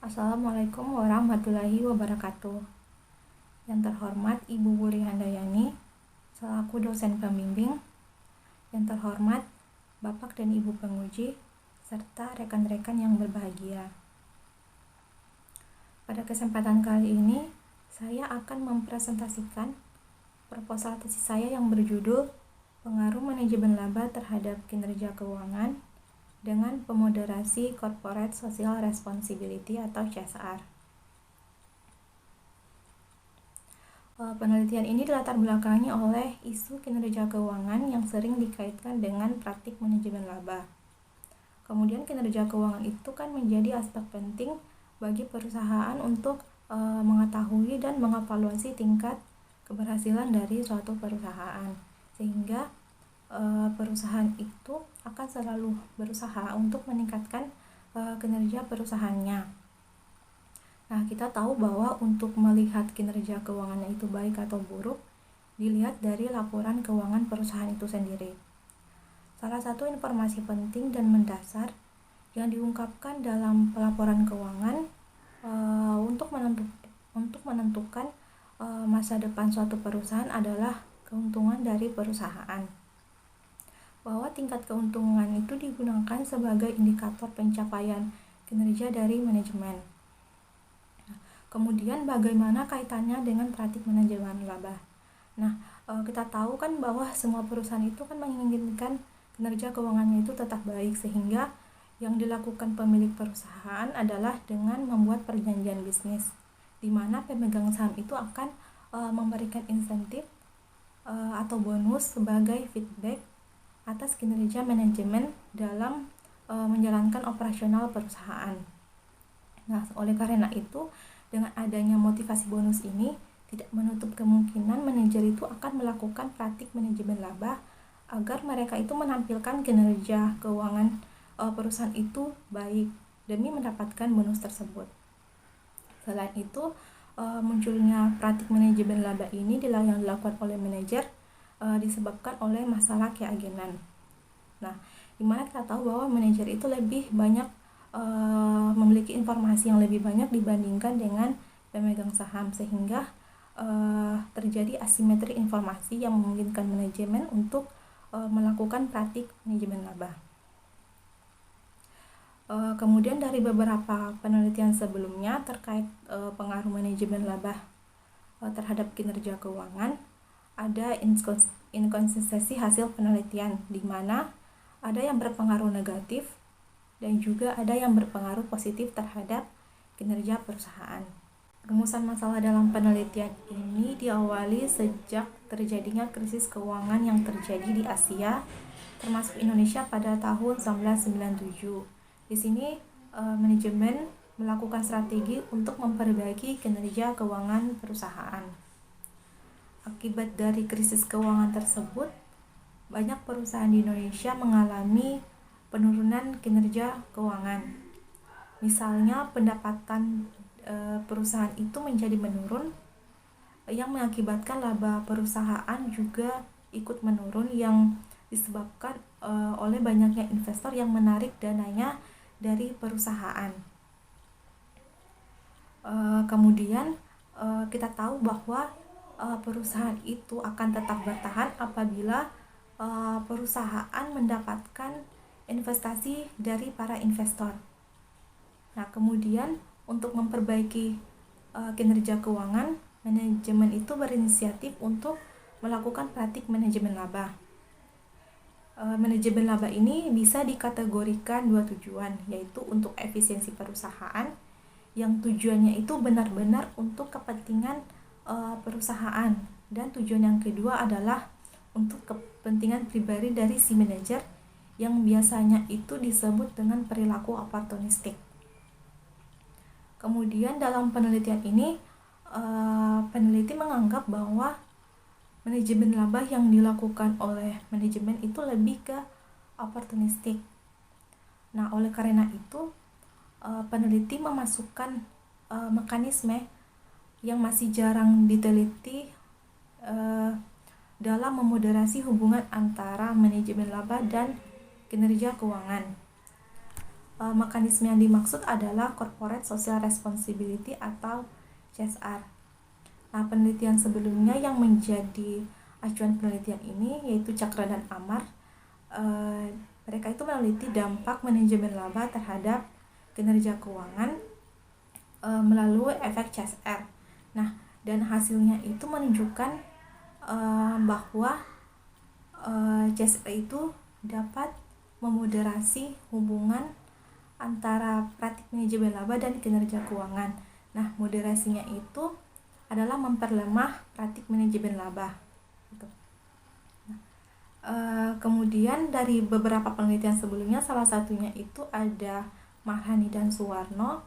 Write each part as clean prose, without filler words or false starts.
Assalamualaikum warahmatullahi wabarakatuh. Yang terhormat Ibu Wuri Handayani, selaku dosen pembimbing. Yang terhormat Bapak dan Ibu penguji, serta rekan-rekan yang berbahagia. Pada kesempatan kali ini, saya akan mempresentasikan proposal tesis saya yang berjudul Pengaruh Manajemen Laba Terhadap Kinerja Keuangan dengan Pemoderasi Corporate Social Responsibility atau CSR. Penelitian ini dilatar belakangi oleh isu kinerja keuangan yang sering dikaitkan dengan praktik manajemen laba. Kemudian kinerja keuangan itu kan menjadi aspek penting bagi perusahaan untuk mengetahui dan mengevaluasi tingkat keberhasilan dari suatu perusahaan, sehingga perusahaan itu akan selalu berusaha untuk meningkatkan kinerja perusahaannya. Nah, kita tahu bahwa untuk melihat kinerja keuangannya itu baik atau buruk, dilihat dari laporan keuangan perusahaan itu sendiri. Salah satu informasi penting dan mendasar yang diungkapkan dalam pelaporan keuangan untuk menentukan masa depan suatu perusahaan adalah keuntungan dari perusahaan. Bahwa tingkat keuntungan itu digunakan sebagai indikator pencapaian kinerja dari manajemen. Kemudian bagaimana kaitannya dengan praktik manajemen laba? Nah, kita tahu kan bahwa semua perusahaan itu kan menginginkan kinerja keuangannya itu tetap baik, sehingga yang dilakukan pemilik perusahaan adalah dengan membuat perjanjian bisnis, di mana pemegang saham itu akan memberikan insentif atau bonus sebagai feedback atas kinerja manajemen dalam menjalankan operasional perusahaan. Nah, oleh karena itu, dengan adanya motivasi bonus ini, tidak menutup kemungkinan manajer itu akan melakukan praktik manajemen laba agar mereka itu menampilkan kinerja keuangan perusahaan itu baik demi mendapatkan bonus tersebut. Selain itu, munculnya praktik manajemen laba ini yang dilakukan oleh manajer disebabkan oleh masalah keagenan. Nah, dimana kita tahu bahwa manajer itu lebih banyak memiliki informasi yang lebih banyak dibandingkan dengan pemegang saham, sehingga terjadi asimetri informasi yang memungkinkan manajemen untuk melakukan praktik manajemen laba. Kemudian dari beberapa penelitian sebelumnya terkait pengaruh manajemen laba terhadap kinerja keuangan, ada inkonsistensi hasil penelitian, di mana ada yang berpengaruh negatif dan juga ada yang berpengaruh positif terhadap kinerja perusahaan. Rumusan masalah dalam penelitian ini diawali sejak terjadinya krisis keuangan yang terjadi di Asia, termasuk Indonesia pada tahun 1997. Di sini manajemen melakukan strategi untuk memperbaiki kinerja keuangan perusahaan. Akibat dari krisis keuangan tersebut, banyak perusahaan di Indonesia mengalami penurunan kinerja keuangan. Misalnya, pendapatan perusahaan itu menjadi menurun, yang mengakibatkan laba perusahaan juga ikut menurun, yang disebabkan oleh banyaknya investor yang menarik dananya dari perusahaan. Kemudian kita tahu bahwa perusahaan itu akan tetap bertahan apabila perusahaan mendapatkan investasi dari para investor. Nah, kemudian untuk memperbaiki kinerja keuangan, manajemen itu berinisiatif untuk melakukan praktik manajemen laba. Manajemen laba ini bisa dikategorikan dua tujuan, yaitu untuk efisiensi perusahaan, yang tujuannya itu benar-benar untuk kepentingan perusahaan, dan tujuan yang kedua adalah untuk kepentingan pribadi dari si manajer, yang biasanya itu disebut dengan perilaku oportunistik. Kemudian dalam penelitian ini, peneliti menganggap bahwa manajemen laba yang dilakukan oleh manajemen itu lebih ke oportunistik. Nah, oleh karena itu, peneliti memasukkan mekanisme yang masih jarang diteliti dalam memoderasi hubungan antara manajemen laba dan kinerja keuangan. Mekanisme yang dimaksud adalah Corporate Social Responsibility atau CSR. Nah, penelitian sebelumnya yang menjadi acuan penelitian ini yaitu Cakra dan Amar. Mereka itu meneliti dampak manajemen laba terhadap kinerja keuangan melalui efek CSR. Nah, dan hasilnya itu menunjukkan bahwa CSR itu dapat memoderasi hubungan antara praktik manajemen laba dan kinerja keuangan. Nah, moderasinya itu adalah memperlemah praktik manajemen laba. Gitu. Kemudian dari beberapa penelitian sebelumnya, salah satunya itu ada Marhani dan Suwarno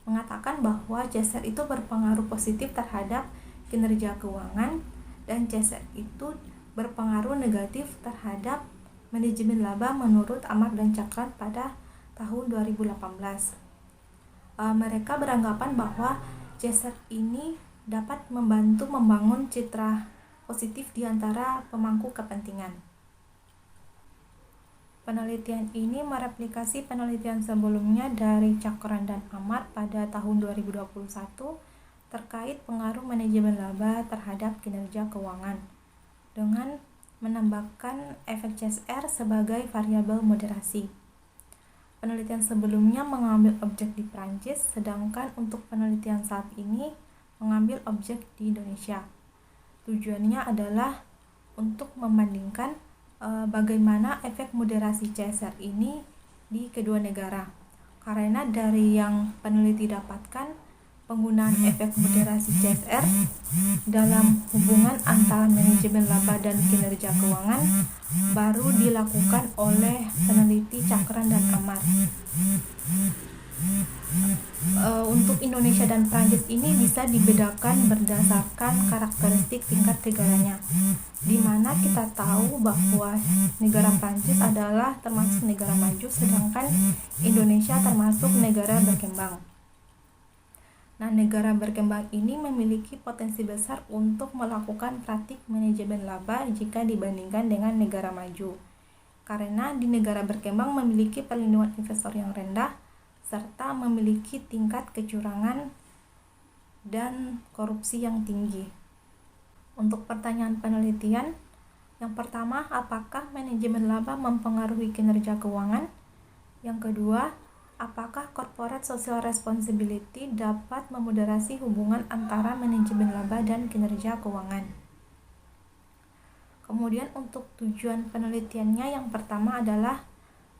mengatakan bahwa CSR itu berpengaruh positif terhadap kinerja keuangan dan CSR itu berpengaruh negatif terhadap manajemen laba menurut Amar dan Cakran pada tahun 2018. Mereka beranggapan bahwa CSR ini dapat membantu membangun citra positif di antara pemangku kepentingan. Penelitian ini mereplikasi penelitian sebelumnya dari Cakran dan Amar pada tahun 2021 terkait pengaruh manajemen laba terhadap kinerja keuangan dengan menambahkan efek CSR sebagai variabel moderasi. Penelitian sebelumnya mengambil objek di Prancis, sedangkan untuk penelitian saat ini mengambil objek di Indonesia. Tujuannya adalah untuk membandingkan bagaimana efek moderasi CSR ini di kedua negara. Karena dari yang peneliti dapatkan, penggunaan efek moderasi CSR dalam hubungan antara manajemen laba dan kinerja keuangan baru dilakukan oleh peneliti Cakran dan Amar. Untuk Indonesia dan Prancis ini bisa dibedakan berdasarkan karakteristik tingkat negaranya, di mana kita tahu bahwa negara Prancis adalah termasuk negara maju, sedangkan Indonesia termasuk negara berkembang. Nah, negara berkembang ini memiliki potensi besar untuk melakukan praktik manajemen laba jika dibandingkan dengan negara maju. Karena di negara berkembang memiliki perlindungan investor yang rendah, serta memiliki tingkat kecurangan dan korupsi yang tinggi. Untuk pertanyaan penelitian, yang pertama, apakah manajemen laba mempengaruhi kinerja keuangan? Yang kedua, apakah corporate social responsibility dapat memoderasi hubungan antara manajemen laba dan kinerja keuangan? Kemudian untuk tujuan penelitiannya, yang pertama adalah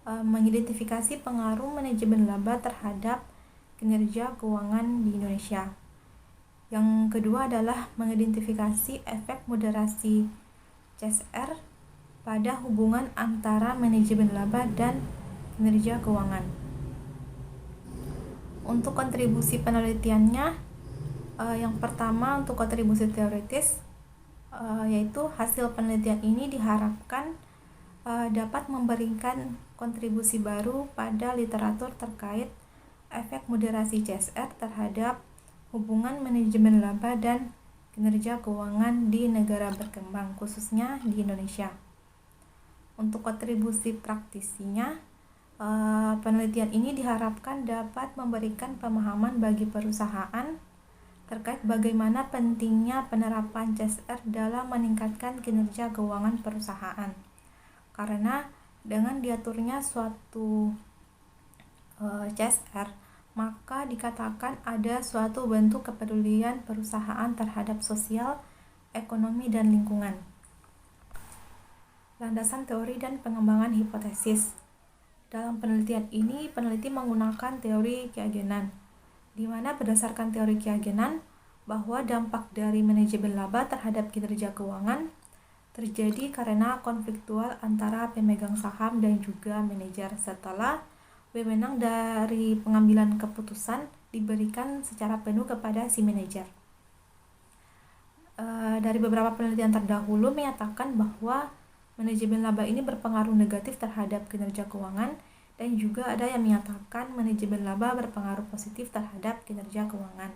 mengidentifikasi pengaruh manajemen laba terhadap kinerja keuangan di Indonesia. Yang kedua adalah mengidentifikasi efek moderasi CSR pada hubungan antara manajemen laba dan kinerja keuangan. Untuk kontribusi penelitiannya, yang pertama untuk kontribusi teoritis, yaitu hasil penelitian ini diharapkan dapat memberikan kontribusi baru pada literatur terkait efek moderasi CSR terhadap hubungan manajemen laba dan kinerja keuangan di negara berkembang, khususnya di Indonesia. Untuk kontribusi praktisinya, penelitian ini diharapkan dapat memberikan pemahaman bagi perusahaan terkait bagaimana pentingnya penerapan CSR dalam meningkatkan kinerja keuangan perusahaan. Karena dengan diaturnya suatu CSR, maka dikatakan ada suatu bentuk kepedulian perusahaan terhadap sosial, ekonomi, dan lingkungan. Landasan teori dan pengembangan hipotesis. Dalam penelitian ini, peneliti menggunakan teori keagenan, di mana berdasarkan teori keagenan bahwa dampak dari manajemen laba terhadap kinerja keuangan terjadi karena konfliktual antara pemegang saham dan juga manajer setelah wewenang dari pengambilan keputusan diberikan secara penuh kepada si manajer. Dari beberapa penelitian terdahulu menyatakan bahwa manajemen laba ini berpengaruh negatif terhadap kinerja keuangan, dan juga ada yang menyatakan manajemen laba berpengaruh positif terhadap kinerja keuangan.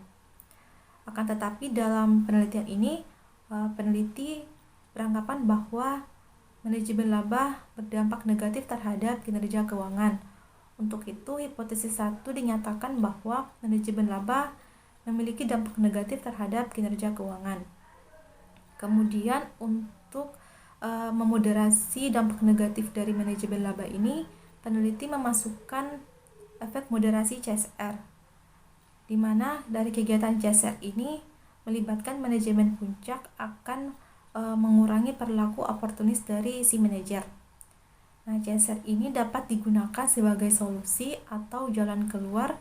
Akan tetapi dalam penelitian ini, peneliti beranggapan bahwa manajemen laba berdampak negatif terhadap kinerja keuangan Untuk itu, hipotesis 1 dinyatakan bahwa manajemen laba memiliki dampak negatif terhadap kinerja keuangan. Kemudian untuk memoderasi dampak negatif dari manajemen laba ini, peneliti memasukkan efek moderasi CSR, di mana dari kegiatan CSR ini melibatkan manajemen puncak akan mengurangi perilaku oportunis dari si manajer. Nah, CSR ini dapat digunakan sebagai solusi atau jalan keluar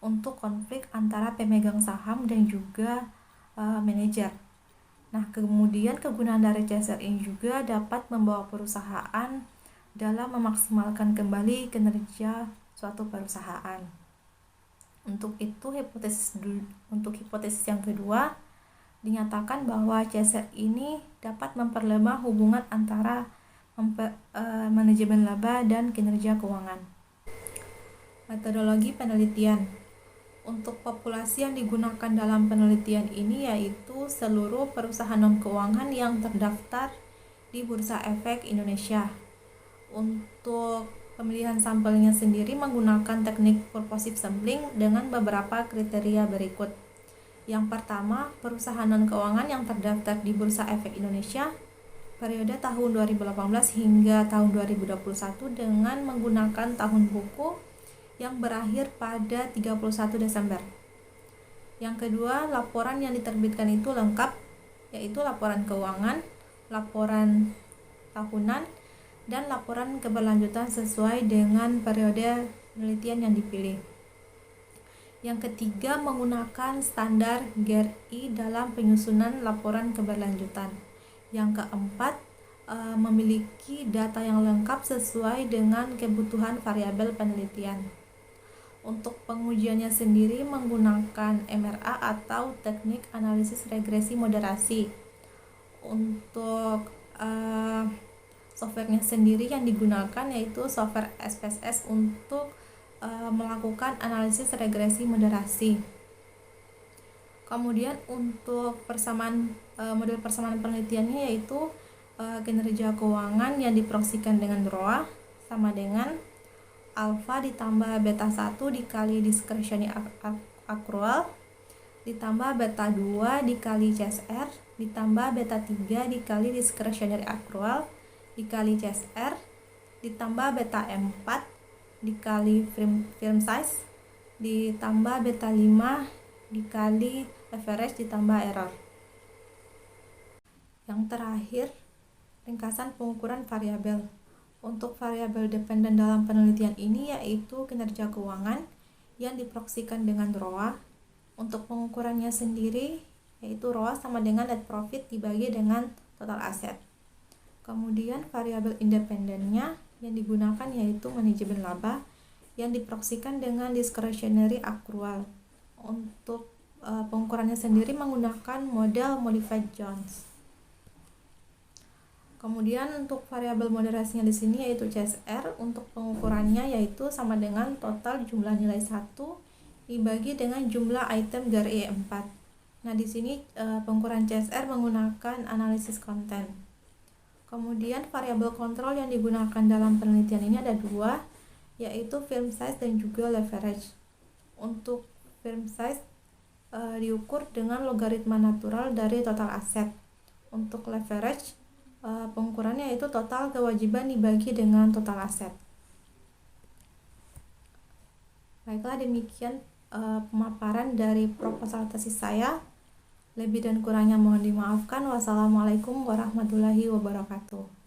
untuk konflik antara pemegang saham dan juga manajer. Nah, kemudian kegunaan dari CSR ini juga dapat membawa perusahaan dalam memaksimalkan kembali kinerja suatu perusahaan. Untuk itu, hipotesis yang kedua dinyatakan bahwa CSR ini dapat memperlemah hubungan antara manajemen laba dan kinerja keuangan. Metodologi penelitian. Untuk populasi yang digunakan dalam penelitian ini yaitu seluruh perusahaan non-keuangan yang terdaftar di Bursa Efek Indonesia. Untuk pemilihan sampelnya sendiri menggunakan teknik purposive sampling dengan beberapa kriteria berikut. Yang pertama, perusahaan non-keuangan yang terdaftar di Bursa Efek Indonesia periode tahun 2018 hingga tahun 2021 dengan menggunakan tahun buku yang berakhir pada 31 Desember. Yang kedua, laporan yang diterbitkan itu lengkap, yaitu laporan keuangan, laporan tahunan, dan laporan keberlanjutan sesuai dengan periode penelitian yang dipilih. Yang ketiga, menggunakan standar GRI dalam penyusunan laporan keberlanjutan. Yang keempat, memiliki data yang lengkap sesuai dengan kebutuhan variabel penelitian. Untuk pengujiannya sendiri menggunakan MRA atau teknik analisis regresi moderasi. Untuk softwarenya sendiri yang digunakan yaitu software SPSS untuk melakukan analisis regresi moderasi. Kemudian untuk model persamaan penelitiannya yaitu kinerja keuangan yang diproksikan dengan ROA sama dengan alfa ditambah beta 1 dikali discretionary accrual ditambah beta 2 dikali CSR ditambah beta 3 dikali discretionary accrual dikali CSR ditambah beta 4 dikali firm size ditambah beta 5 dikali leverage ditambah error. Yang terakhir, ringkasan pengukuran variabel. Untuk variabel dependen dalam penelitian ini yaitu kinerja keuangan yang diproksikan dengan ROA. Untuk pengukurannya sendiri yaitu ROA sama dengan net profit dibagi dengan total aset. Kemudian variabel independennya yang digunakan yaitu manajemen laba yang diproksikan dengan discretionary accrual. Untuk pengukurannya sendiri menggunakan model Modified Jones. Kemudian untuk variabel moderasinya di sini yaitu CSR. Untuk pengukurannya yaitu sama dengan total jumlah nilai 1 dibagi dengan jumlah item GRI 4. Nah, di sini pengukuran CSR menggunakan analisis konten. Kemudian variabel kontrol yang digunakan dalam penelitian ini ada dua, yaitu firm size dan juga leverage. Untuk firm size diukur dengan logaritma natural dari total aset. Untuk leverage pengukurannya yaitu total kewajiban dibagi dengan total aset. Baiklah, demikian pemaparan dari proposal tesis saya. Lebih dan kurangnya mohon dimaafkan. Wassalamualaikum warahmatullahi wabarakatuh.